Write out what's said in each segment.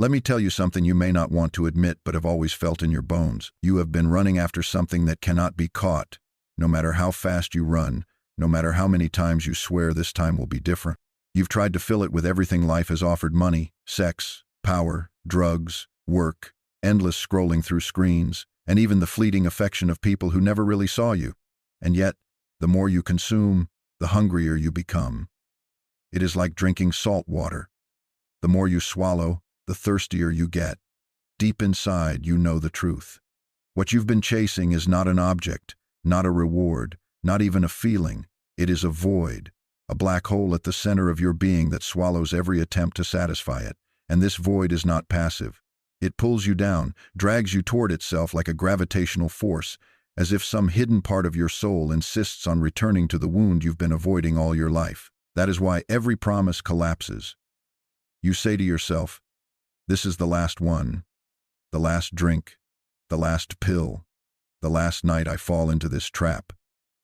Let me tell you something you may not want to admit but have always felt in your bones. You have been running after something that cannot be caught. No matter how fast you run, no matter how many times you swear this time will be different. You've tried to fill it with everything life has offered: money, sex, power, drugs, work, endless scrolling through screens, and even the fleeting affection of people who never really saw you. And yet, the more you consume, the hungrier you become. It is like drinking salt water. The more you swallow, the thirstier you get. Deep inside, you know the truth. What you've been chasing is not an object, not a reward, not even a feeling. It is a void, a black hole at the center of your being that swallows every attempt to satisfy it. And this void is not passive. It pulls you down, drags you toward itself like a gravitational force, as if some hidden part of your soul insists on returning to the wound you've been avoiding all your life. That is why every promise collapses. You say to yourself, "This is the last one, the last drink, the last pill, the last night I fall into this trap."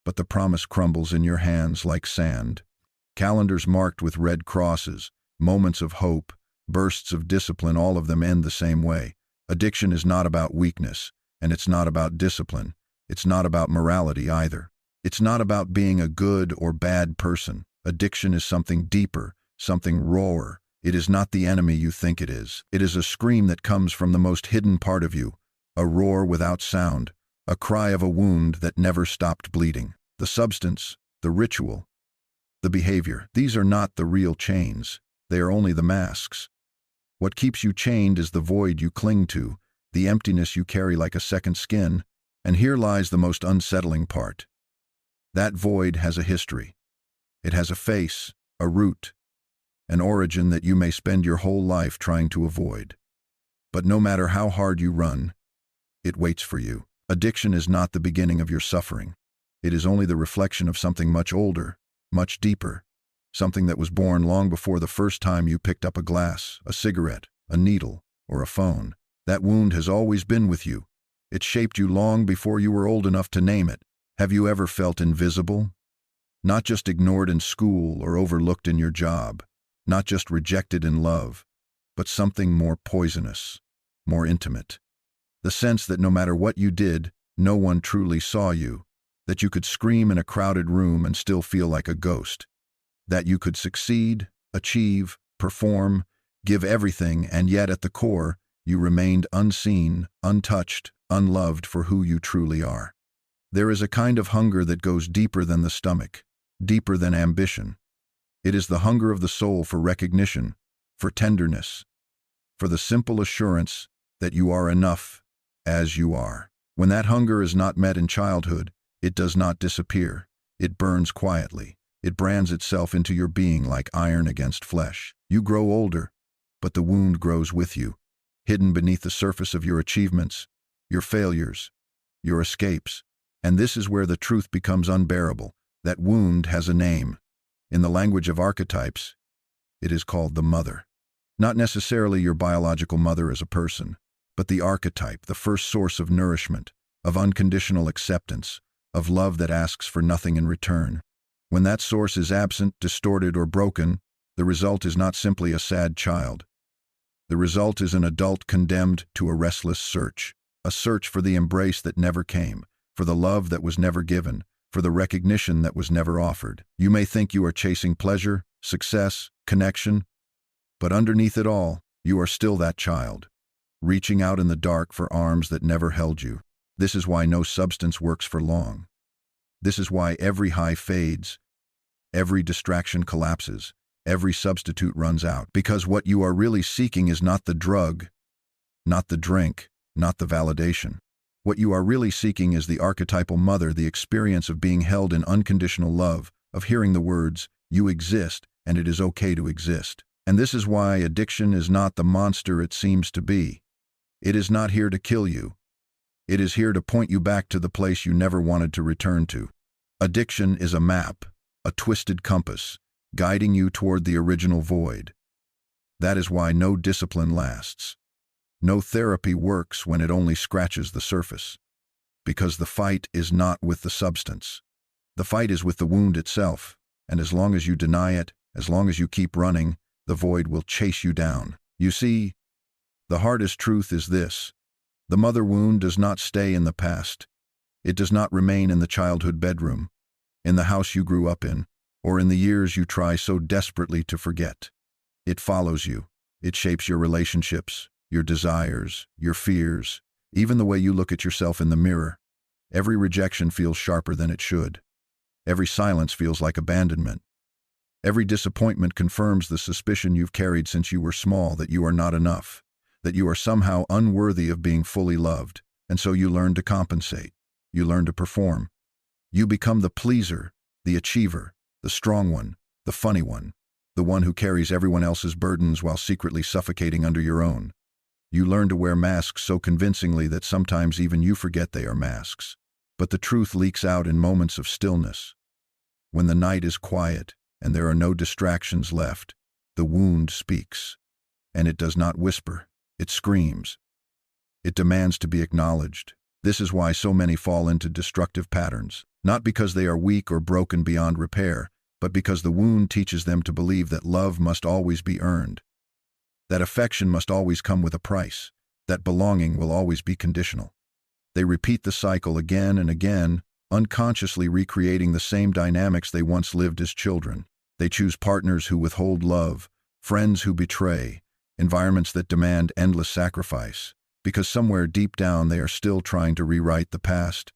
But the promise crumbles in your hands like sand. Calendars marked with red crosses, moments of hope, bursts of discipline, all of them end the same way. Addiction is not about weakness, and it's not about discipline. It's not about morality either. It's not about being a good or bad person. Addiction is something deeper, something rawer. It is not the enemy you think it is. It is a scream that comes from the most hidden part of you, a roar without sound, a cry of a wound that never stopped bleeding. The substance, the ritual, the behavior, these are not the real chains. They are only the masks. What keeps you chained is the void you cling to, the emptiness you carry like a second skin. And here lies the most unsettling part. That void has a history. It has a face, a root, an origin that you may spend your whole life trying to avoid. But no matter how hard you run, it waits for you. Addiction is not the beginning of your suffering. It is only the reflection of something much older, much deeper, something that was born long before the first time you picked up a glass, a cigarette, a needle, or a phone. That wound has always been with you. It shaped you long before you were old enough to name it. Have you ever felt invisible? Not just ignored in school or overlooked in your job, not just rejected in love, but something more poisonous, more intimate. The sense that no matter what you did, no one truly saw you, that you could scream in a crowded room and still feel like a ghost, that you could succeed, achieve, perform, give everything, and yet at the core, you remained unseen, untouched, unloved for who you truly are. There is a kind of hunger that goes deeper than the stomach, deeper than ambition. It is the hunger of the soul for recognition, for tenderness, for the simple assurance that you are enough as you are. When that hunger is not met in childhood, it does not disappear. It burns quietly. It brands itself into your being like iron against flesh. You grow older, but the wound grows with you, hidden beneath the surface of your achievements, your failures, your escapes. And this is where the truth becomes unbearable. That wound has a name. In the language of archetypes, it is called the mother. Not necessarily your biological mother as a person, but the archetype, the first source of nourishment, of unconditional acceptance, of love that asks for nothing in return. When that source is absent, distorted, or broken, the result is not simply a sad child. The result is an adult condemned to a restless search, a search for the embrace that never came, for the love that was never given, for the recognition that was never offered. You may think you are chasing pleasure, success, connection, but underneath it all, you are still that child, reaching out in the dark for arms that never held you. This is why no substance works for long. This is why every high fades, every distraction collapses, every substitute runs out. Because what you are really seeking is not the drug, not the drink, not the validation. What you are really seeking is the archetypal mother, the experience of being held in unconditional love, of hearing the words, "You exist, and it is okay to exist." And this is why addiction is not the monster it seems to be. It is not here to kill you. It is here to point you back to the place you never wanted to return to. Addiction is a map, a twisted compass, guiding you toward the original void. That is why no discipline lasts. No therapy works when it only scratches the surface. Because the fight is not with the substance. The fight is with the wound itself, and as long as you deny it, as long as you keep running, the void will chase you down. You see, The hardest truth is this: the mother wound does not stay in the past. It does not remain in the childhood bedroom, in the house you grew up in, or in the years you try so desperately to forget. It follows you. It shapes your relationships, your desires, your fears, even the way you look at yourself in the mirror. Every rejection feels sharper than it should. Every silence feels like abandonment. Every disappointment confirms the suspicion you've carried since you were small, that you are not enough, that you are somehow unworthy of being fully loved, and so you learn to compensate. You learn to perform. You become the pleaser, the achiever, the strong one, the funny one, the one who carries everyone else's burdens while secretly suffocating under your own. You learn to wear masks so convincingly that sometimes even you forget they are masks. But the truth leaks out in moments of stillness. When the night is quiet and there are no distractions left, the wound speaks. And it does not whisper, it screams. It demands to be acknowledged. This is why so many fall into destructive patterns, not because they are weak or broken beyond repair, but because the wound teaches them to believe that love must always be earned, that affection must always come with a price, that belonging will always be conditional. They repeat the cycle again and again, unconsciously recreating the same dynamics they once lived as children. They choose partners who withhold love, friends who betray, environments that demand endless sacrifice, because somewhere deep down they are still trying to rewrite the past,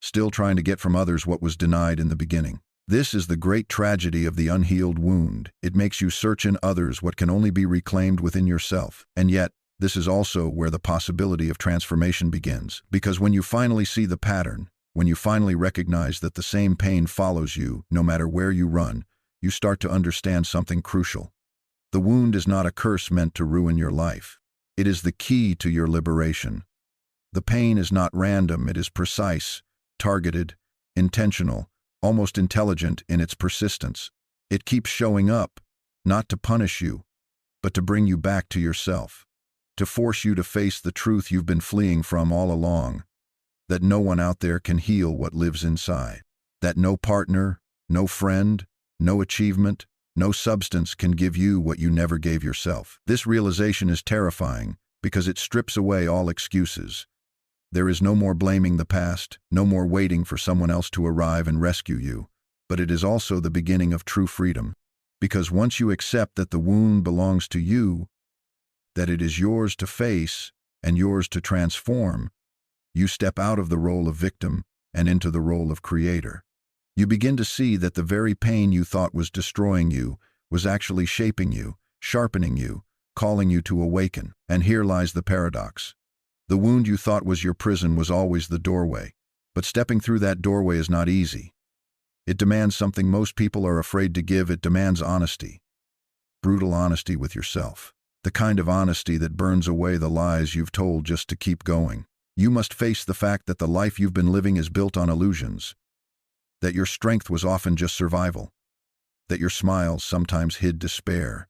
still trying to get from others what was denied in the beginning. This is the great tragedy of the unhealed wound. It makes you search in others what can only be reclaimed within yourself. And yet, this is also where the possibility of transformation begins. Because when you finally see the pattern, when you finally recognize that the same pain follows you, no matter where you run, you start to understand something crucial. The wound is not a curse meant to ruin your life. It is the key to your liberation. The pain is not random, it is precise, targeted, intentional, almost intelligent in its persistence. It keeps showing up, not to punish you, but to bring you back to yourself, to force you to face the truth you've been fleeing from all along, that no one out there can heal what lives inside, that no partner, no friend, no achievement, no substance can give you what you never gave yourself. This realization is terrifying because it strips away all excuses. There is no more blaming the past, no more waiting for someone else to arrive and rescue you. But it is also the beginning of true freedom, because once you accept that the wound belongs to you, that it is yours to face and yours to transform, you step out of the role of victim and into the role of creator. You begin to see that the very pain you thought was destroying you was actually shaping you, sharpening you, calling you to awaken. And here lies the paradox. The wound you thought was your prison was always the doorway, but stepping through that doorway is not easy. It demands something most people are afraid to give. It demands honesty. Brutal honesty with yourself. The kind of honesty that burns away the lies you've told just to keep going. You must face the fact that the life you've been living is built on illusions, that your strength was often just survival, that your smiles sometimes hid despair,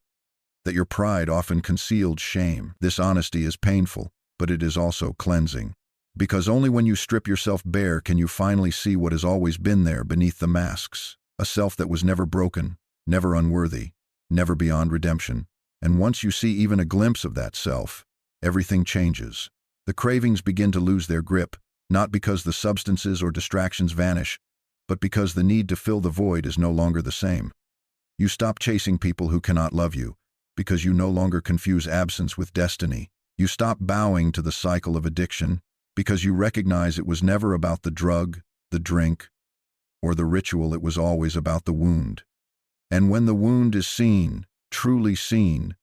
that your pride often concealed shame. This honesty is painful, but it is also cleansing. Because only when you strip yourself bare can you finally see what has always been there beneath the masks, a self that was never broken, never unworthy, never beyond redemption. And once you see even a glimpse of that self, everything changes. The cravings begin to lose their grip, not because the substances or distractions vanish, but because the need to fill the void is no longer the same. You stop chasing people who cannot love you, because you no longer confuse absence with destiny. You stop bowing to the cycle of addiction, because you recognize it was never about the drug, the drink, or the ritual. It was always about the wound. And when the wound is seen, truly seen,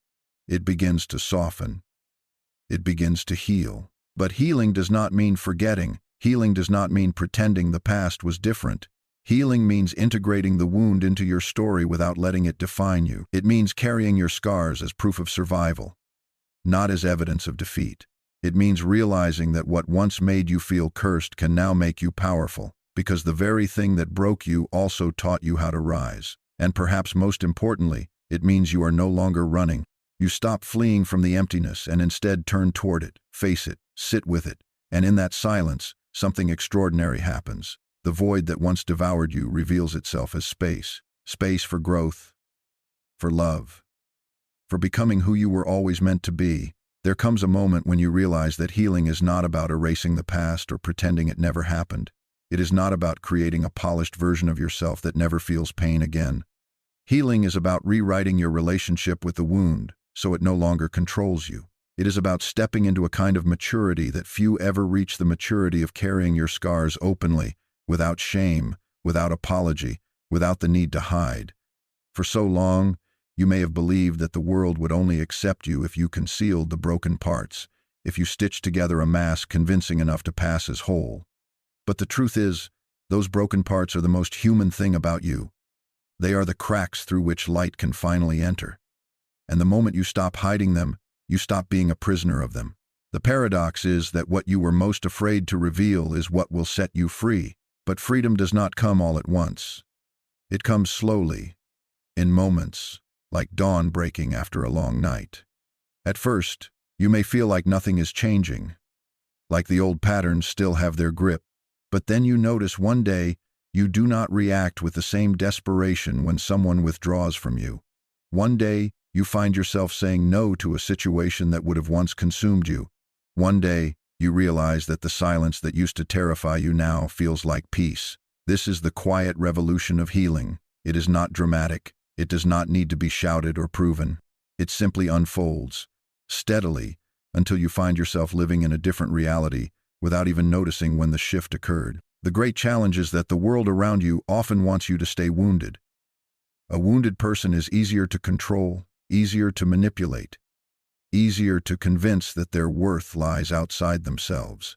it begins to soften. It begins to heal. But healing does not mean forgetting. Healing does not mean pretending the past was different. Healing means integrating the wound into your story without letting it define you. It means carrying your scars as proof of survival, not as evidence of defeat. It means realizing that what once made you feel cursed can now make you powerful, because the very thing that broke you also taught you how to rise. And perhaps most importantly, it means you are no longer running. You stop fleeing from the emptiness and instead turn toward it, face it, sit with it, and in that silence, something extraordinary happens. The void that once devoured you reveals itself as space. Space for growth, for love, for becoming who you were always meant to be. There comes a moment when you realize that healing is not about erasing the past or pretending it never happened. It is not about creating a polished version of yourself that never feels pain again. Healing is about rewriting your relationship with the wound so it no longer controls you. It is about stepping into a kind of maturity that few ever reach, the maturity of carrying your scars openly, without shame, without apology, without the need to hide. For so long, you may have believed that the world would only accept you if you concealed the broken parts, if you stitched together a mask convincing enough to pass as whole. But the truth is, those broken parts are the most human thing about you. They are the cracks through which light can finally enter. And the moment you stop hiding them, you stop being a prisoner of them. The paradox is that what you were most afraid to reveal is what will set you free. But freedom does not come all at once. It comes slowly, in moments, like dawn breaking after a long night. At first, you may feel like nothing is changing, like the old patterns still have their grip. But then you notice one day you do not react with the same desperation when someone withdraws from you. One day, you find yourself saying no to a situation that would have once consumed you. One day, you realize that the silence that used to terrify you now feels like peace. This is the quiet revolution of healing. It is not dramatic. It does not need to be shouted or proven. It simply unfolds, steadily, until you find yourself living in a different reality without even noticing when the shift occurred. The great challenge is that the world around you often wants you to stay wounded. A wounded person is easier to control, easier to manipulate, easier to convince that their worth lies outside themselves.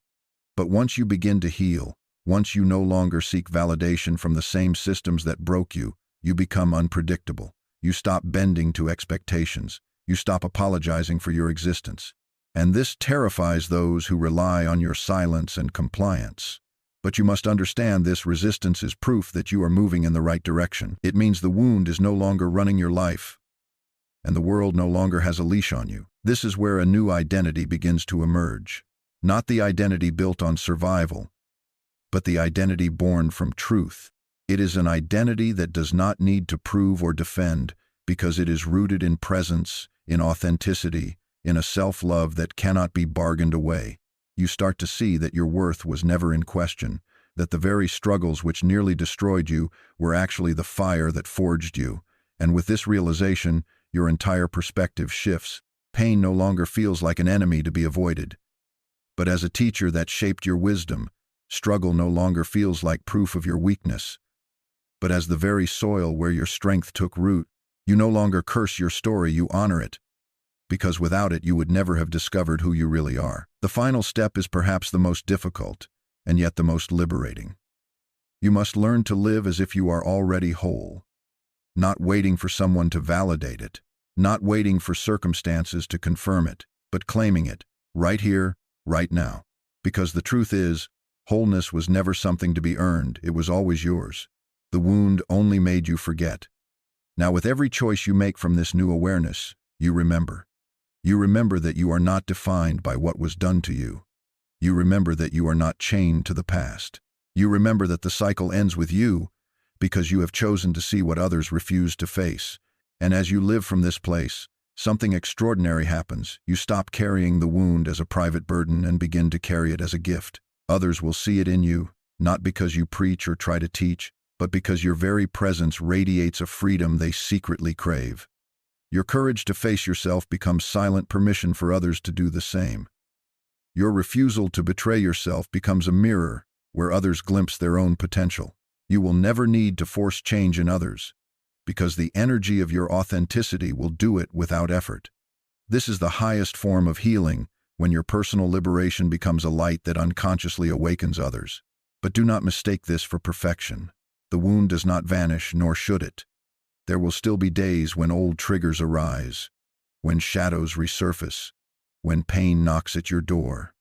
But once you begin to heal, once you no longer seek validation from the same systems that broke you, you become unpredictable. You stop bending to expectations. You stop apologizing for your existence. And this terrifies those who rely on your silence and compliance. But you must understand this resistance is proof that you are moving in the right direction. It means the wound is no longer running your life, and the world no longer has a leash on you. This is where a new identity begins to emerge. Not the identity built on survival, but the identity born from truth. It is an identity that does not need to prove or defend because it is rooted in presence, in authenticity, in a self-love that cannot be bargained away. You start to see that your worth was never in question, that the very struggles which nearly destroyed you were actually the fire that forged you. And with this realization, your entire perspective shifts. Pain no longer feels like an enemy to be avoided, but as a teacher that shaped your wisdom. Struggle no longer feels like proof of your weakness, but as the very soil where your strength took root. You no longer curse your story, you honor it, because without it you would never have discovered who you really are. The final step is perhaps the most difficult, and yet the most liberating. You must learn to live as if you are already whole, not waiting for someone to validate it, not waiting for circumstances to confirm it, but claiming it, right here, right now. Because the truth is, wholeness was never something to be earned, it was always yours. The wound only made you forget. Now with every choice you make from this new awareness, you remember. You remember that you are not defined by what was done to you. You remember that you are not chained to the past. You remember that the cycle ends with you because you have chosen to see what others refuse to face. And as you live from this place, something extraordinary happens. You stop carrying the wound as a private burden and begin to carry it as a gift. Others will see it in you, not because you preach or try to teach, but because your very presence radiates a freedom they secretly crave. Your courage to face yourself becomes silent permission for others to do the same. Your refusal to betray yourself becomes a mirror where others glimpse their own potential. You will never need to force change in others, because the energy of your authenticity will do it without effort. This is the highest form of healing, when your personal liberation becomes a light that unconsciously awakens others. But do not mistake this for perfection. The wound does not vanish, nor should it. There will still be days when old triggers arise, when shadows resurface, when pain knocks at your door.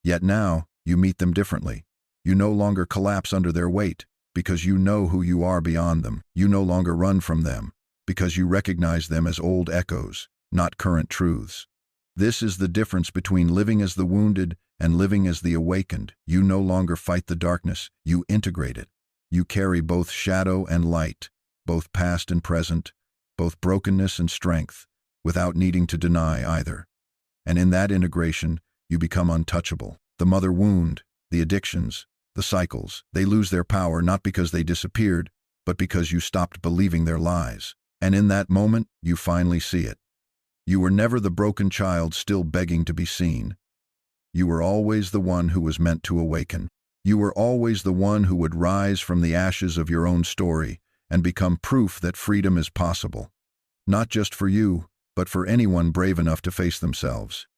Yet now, you meet them differently. You no longer collapse under their weight, because you know who you are beyond them. You no longer run from them, because you recognize them as old echoes, not current truths. This is the difference between living as the wounded and living as the awakened. You no longer fight the darkness, you integrate it. You carry both shadow and light, both past and present, both brokenness and strength, without needing to deny either. And in that integration, you become untouchable. The mother wound, the addictions, the cycles, they lose their power not because they disappeared, but because you stopped believing their lies. And in that moment, you finally see it. You were never the broken child still begging to be seen. You were always the one who was meant to awaken. You were always the one who would rise from the ashes of your own story and become proof that freedom is possible. Not just for you, but for anyone brave enough to face themselves.